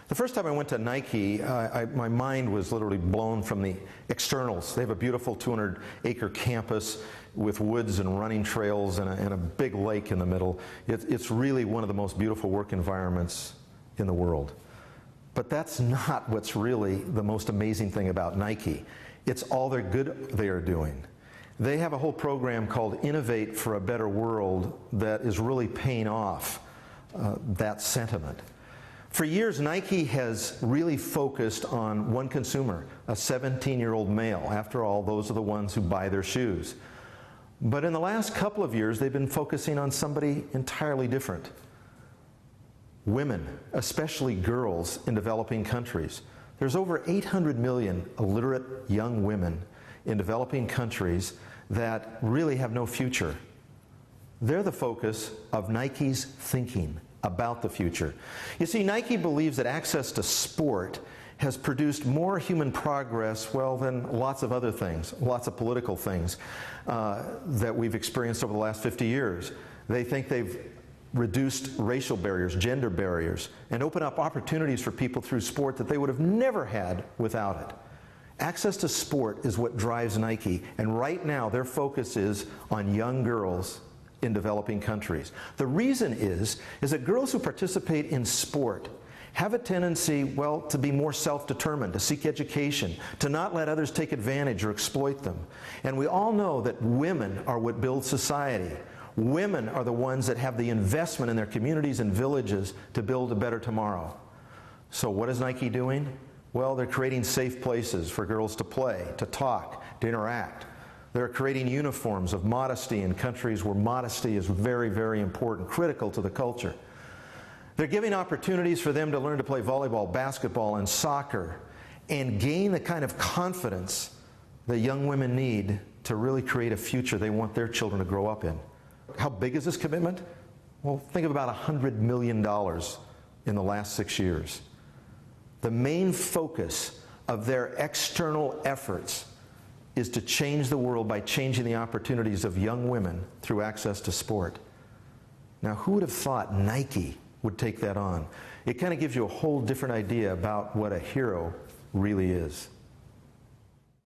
The first time I went to Nike, my mind was literally blown from the externals. They have a beautiful 200-acre campus with woods and running trails and a big lake in the middle. It's really one of the most beautiful work environments in the world. But that's not what's really the most amazing thing about Nike. It's all the good they are doing. They have a whole program called Innovate for a Better World that is really paying off that sentiment. For years, Nike has really focused on one consumer, a 17-year-old male. After all, those are the ones who buy their shoes. But in the last couple of years, they've been focusing on somebody entirely different. Women, especially girls in developing countries. There's over 800 million illiterate young women in developing countries that really have no future. They're the focus of Nike's thinking about the future. You see, Nike believes that access to sport has produced more human progress, well, than lots of other things, lots of political things that we've experienced over the last 50 years. They think they've reduced racial barriers, gender barriers, and open up opportunities for people through sport that they would have never had without it. Access to sport is what drives Nike, and right now their focus is on young girls in developing countries. The reason is that girls who participate in sport have a tendency, well, to be more self-determined, to seek education, to not let others take advantage or exploit them. And we all know that women are what builds society. Women are the ones that have the investment in their communities and villages to build a better tomorrow. So what is Nike doing? Well, they're creating safe places for girls to play, to talk, to interact. They're creating uniforms of modesty in countries where modesty is very, very important, critical to the culture. They're giving opportunities for them to learn to play volleyball, basketball, and soccer, and gain the kind of confidence that young women need to really create a future they want their children to grow up in. How big is this commitment? Well, think of about $100 million in the last 6 years. The main focus of their external efforts is to change the world by changing the opportunities of young women through access to sport. Now, who would have thought Nike would take that on? It kind of gives you a whole different idea about what a hero really is.